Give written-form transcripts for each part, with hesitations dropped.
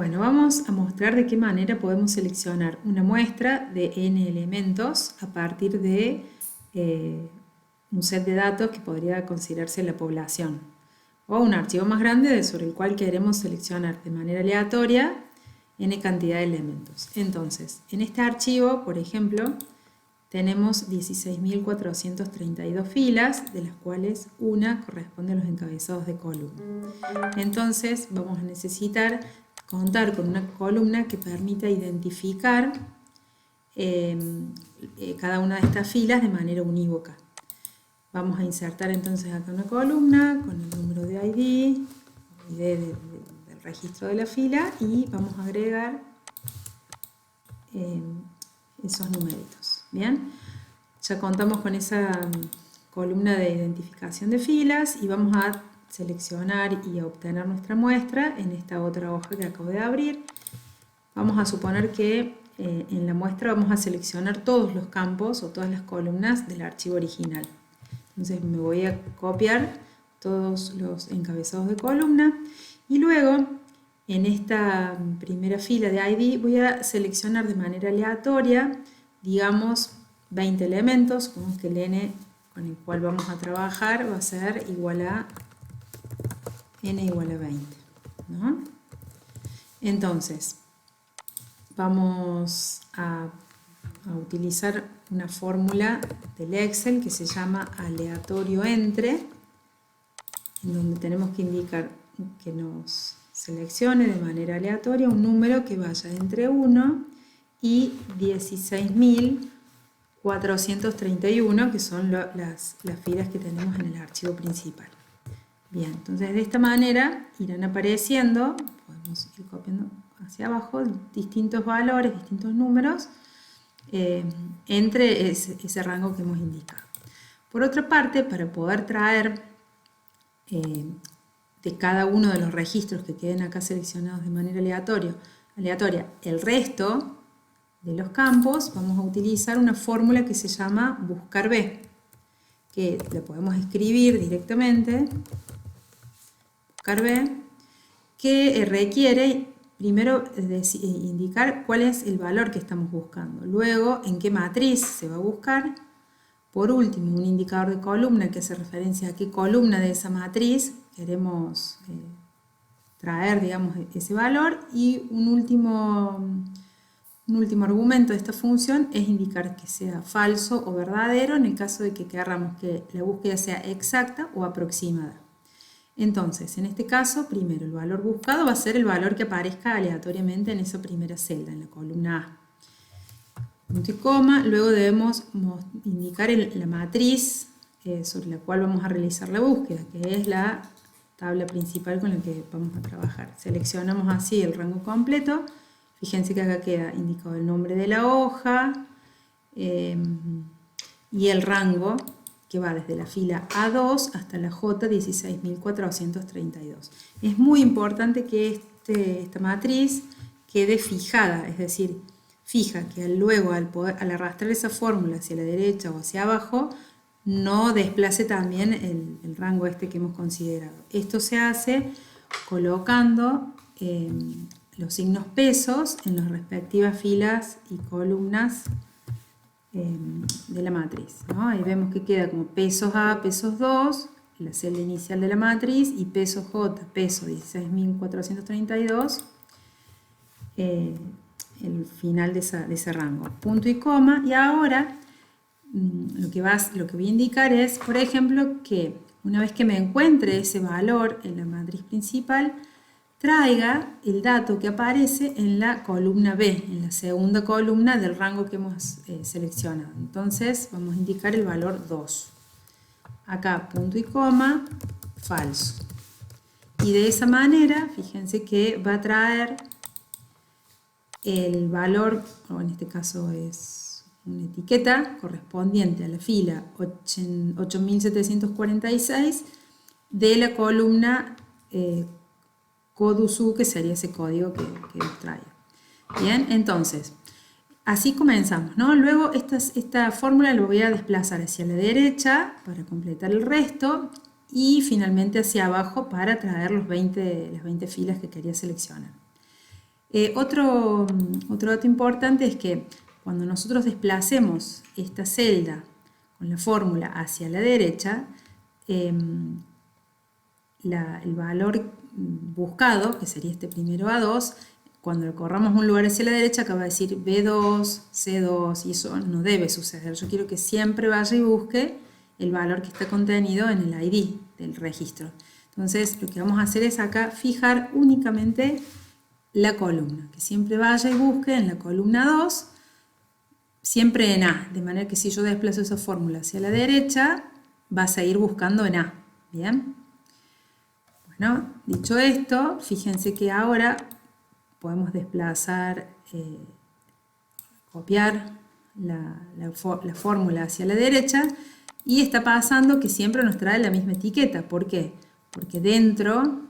Bueno, vamos a mostrar de qué manera podemos seleccionar una muestra de n elementos a partir de un set de datos que podría considerarse la población, o un archivo más grande sobre el cual queremos seleccionar de manera aleatoria n cantidad de elementos. Entonces, en este archivo, por ejemplo, tenemos 16.432 filas, de las cuales una corresponde a los encabezados de columna. Entonces, vamos a necesitar contar con una columna que permita identificar cada una de estas filas de manera unívoca. Vamos a insertar entonces acá una columna con el número de ID del registro de la fila y vamos a agregar esos numeritos. Bien, ya contamos con esa columna de identificación de filas y vamos a seleccionar y a obtener nuestra muestra en esta otra hoja que acabo de abrir. Vamos a suponer que en la muestra vamos a seleccionar todos los campos o todas las columnas del archivo original. Entonces me voy a copiar todos los encabezados de columna y luego en esta primera fila de ID voy a seleccionar de manera aleatoria, digamos, 20 elementos, como que el n con el cual vamos a trabajar va a ser igual a n igual a 20, ¿no? Entonces, vamos a utilizar una fórmula del Excel que se llama aleatorio entre, en donde tenemos que indicar que nos seleccione de manera aleatoria un número que vaya entre 1 y 16.431, que son las filas que tenemos en el archivo principal. Bien, entonces de esta manera irán apareciendo, podemos ir copiando hacia abajo, distintos valores, distintos números, entre ese rango que hemos indicado. Por otra parte, para poder traer de cada uno de los registros que queden acá seleccionados de manera aleatoria el resto de los campos, vamos a utilizar una fórmula que se llama buscar B, que la podemos escribir directamente, buscar B, que requiere primero indicar cuál es el valor que estamos buscando, luego en qué matriz se va a buscar, por último un indicador de columna que hace referencia a qué columna de esa matriz queremos traer, digamos, ese valor, y un último argumento de esta función es indicar que sea falso o verdadero en el caso de que queramos que la búsqueda sea exacta o aproximada. Entonces, en este caso, primero el valor buscado va a ser el valor que aparezca aleatoriamente en esa primera celda, en la columna A. Punto y coma, luego debemos indicar la matriz sobre la cual vamos a realizar la búsqueda, que es la tabla principal con la que vamos a trabajar. Seleccionamos así el rango completo. Fíjense que acá queda indicado el nombre de la hoja y el rango que va desde la fila A2 hasta la J16.432. Es muy importante que esta matriz quede fijada, es decir, fija que luego al arrastrar esa fórmula hacia la derecha o hacia abajo, no desplace también el rango que hemos considerado. Esto se hace colocando los signos pesos en las respectivas filas y columnas de la matriz, ¿no? Ahí vemos que queda como pesos A, pesos 2, la celda inicial de la matriz, y peso J, peso 16.432, el final de ese rango. Punto y coma, y ahora lo que voy a indicar es, por ejemplo, que una vez que me encuentre ese valor en la matriz principal, traiga el dato que aparece en la columna B, en la segunda columna del rango que hemos seleccionado. Entonces vamos a indicar el valor 2. Acá punto y coma, falso. Y de esa manera, fíjense que va a traer el valor, o en este caso es una etiqueta correspondiente a la fila 8746 de la columna CODUSU, que sería ese código que nos trae. Bien, entonces, así comenzamos, ¿no? Luego esta fórmula la voy a desplazar hacia la derecha para completar el resto y finalmente hacia abajo para traer las 20 filas que quería seleccionar. Otro dato importante es que cuando nosotros desplacemos esta celda con la fórmula hacia la derecha, el valor buscado, que sería este primero A2, cuando lo corramos un lugar hacia la derecha, acaba de decir B2, C2, y eso no debe suceder. Yo quiero que siempre vaya y busque el valor que está contenido en el ID del registro. Entonces, lo que vamos a hacer es acá fijar únicamente la columna, que siempre vaya y busque en la columna 2, siempre en A, de manera que si yo desplazo esa fórmula hacia la derecha, va a seguir buscando en A. ¿Bien? Bueno, dicho esto, fíjense que ahora podemos desplazar, copiar la fórmula hacia la derecha, y está pasando que siempre nos trae la misma etiqueta. ¿Por qué? Porque dentro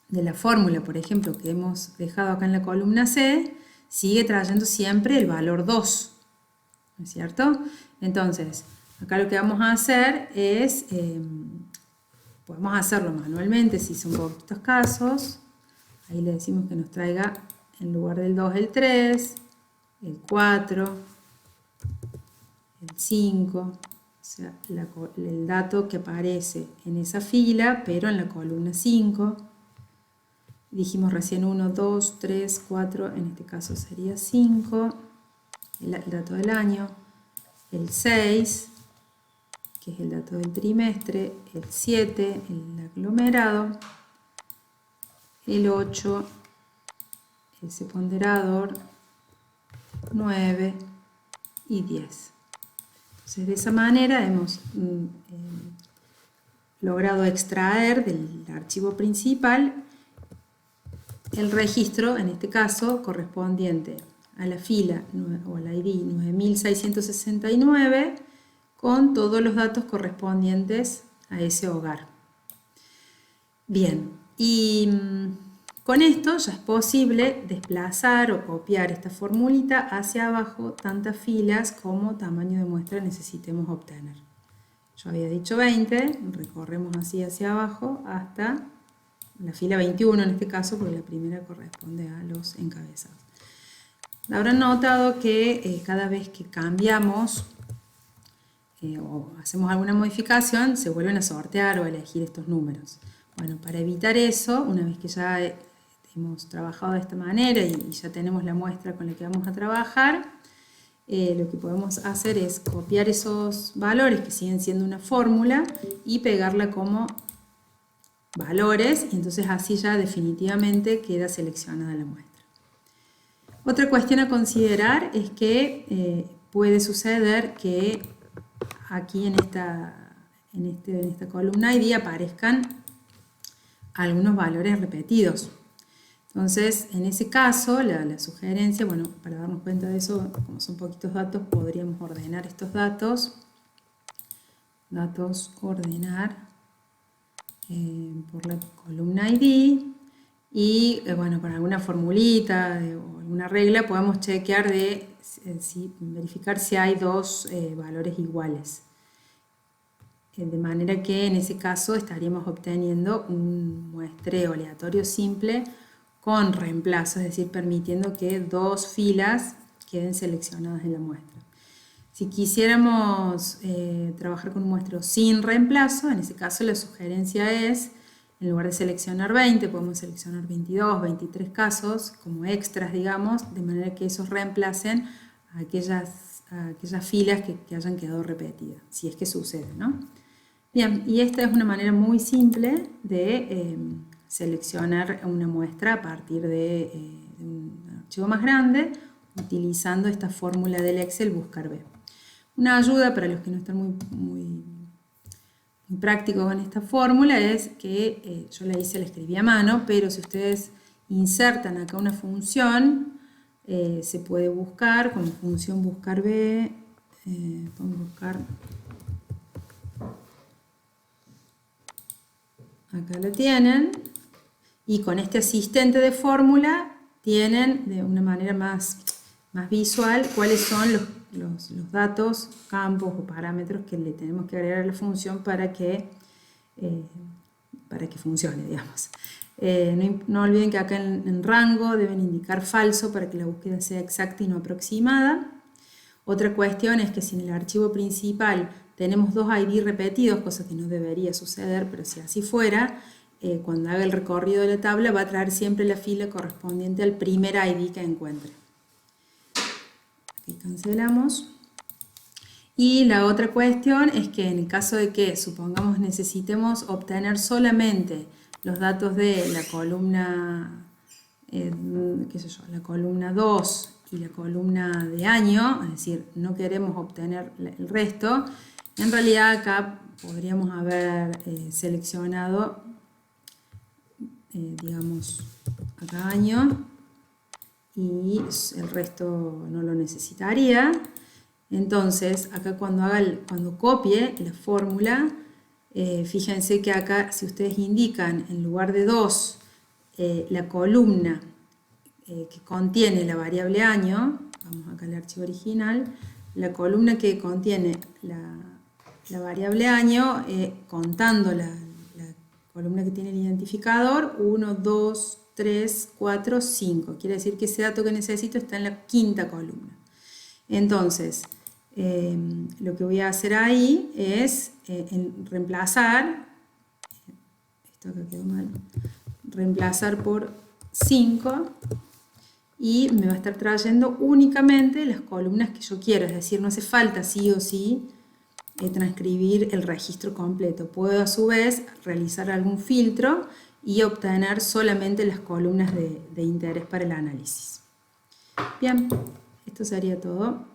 de la fórmula, por ejemplo, que hemos dejado acá en la columna C, sigue trayendo siempre el valor 2, ¿no es cierto? Entonces, acá lo que vamos a hacer es, podemos hacerlo manualmente si son poquitos casos. Ahí le decimos que nos traiga en lugar del 2 el 3, el 4, el 5, o sea, el dato que aparece en esa fila, pero en la columna 5. Dijimos recién 1, 2, 3, 4, en este caso sería 5, el dato del año, el 6, que es el dato del trimestre, el 7, el aglomerado, el 8, ese ponderador, 9 y 10. Entonces, de esa manera hemos logrado extraer del archivo principal el registro, en este caso, correspondiente a la fila o al ID 9669, con todos los datos correspondientes a ese hogar. Bien, y con esto ya es posible desplazar o copiar esta formulita hacia abajo tantas filas como tamaño de muestra necesitemos obtener. Yo había dicho 20, recorremos así hacia abajo hasta la fila 21 en este caso, porque la primera corresponde a los encabezados. Habrán notado que cada vez que cambiamos o hacemos alguna modificación, se vuelven a sortear o a elegir estos números. Bueno, para evitar eso, una vez que ya hemos trabajado de esta manera y ya tenemos la muestra con la que vamos a trabajar, lo que podemos hacer es copiar esos valores que siguen siendo una fórmula y pegarla como valores, y entonces así ya definitivamente queda seleccionada la muestra. Otra cuestión a considerar es que puede suceder que aquí en esta columna ID aparezcan algunos valores repetidos. Entonces, en ese caso, la sugerencia, bueno, para darnos cuenta de eso, como son poquitos datos, podríamos ordenar estos datos. Datos, ordenar por la columna ID. Y, bueno, con alguna formulita o alguna regla podemos chequear verificar si hay dos valores iguales. De manera que en ese caso estaríamos obteniendo un muestreo aleatorio simple con reemplazo, es decir, permitiendo que dos filas queden seleccionadas en la muestra. Si quisiéramos trabajar con un muestreo sin reemplazo, en ese caso la sugerencia es, en lugar de seleccionar 20, podemos seleccionar 22, 23 casos como extras, digamos, de manera que esos reemplacen a aquellas filas que hayan quedado repetidas, si es que sucede, ¿no? Bien, y esta es una manera muy simple de seleccionar una muestra a partir de un archivo más grande, utilizando esta fórmula del Excel buscar B. Una ayuda para los que no están muy prácticos con esta fórmula es que yo la escribí a mano, pero si ustedes insertan acá una función, se puede buscar como función buscar B, podemos buscar, acá lo tienen, y con este asistente de fórmula tienen de una manera más visual cuáles son los datos, campos o parámetros que le tenemos que agregar a la función para que funcione, digamos. No olviden que acá en rango deben indicar falso para que la búsqueda sea exacta y no aproximada. Otra cuestión es que si en el archivo principal tenemos dos ID repetidos, cosa que no debería suceder, pero si así fuera, cuando haga el recorrido de la tabla va a traer siempre la fila correspondiente al primer ID que encuentre. Aquí cancelamos. Y la otra cuestión es que en el caso de que, supongamos, necesitemos obtener solamente los datos de la columna, la columna 2 y la columna de año, es decir, no queremos obtener el resto, en realidad acá podríamos haber seleccionado, digamos, acá año y el resto no lo necesitaría. Entonces, acá cuando copie la fórmula, fíjense que acá, si ustedes indican en lugar de 2 la columna que contiene la variable año, vamos acá al archivo original, la columna que contiene la variable año, contando la columna que tiene el identificador, 1, 2, 3, 4, 5. Quiere decir que ese dato que necesito está en la quinta columna. Entonces, lo que voy a hacer ahí es reemplazar, esto acá quedó mal, reemplazar por 5 y me va a estar trayendo únicamente las columnas que yo quiero, es decir, no hace falta sí o sí transcribir el registro completo. Puedo a su vez realizar algún filtro y obtener solamente las columnas de interés para el análisis. Bien, esto sería todo.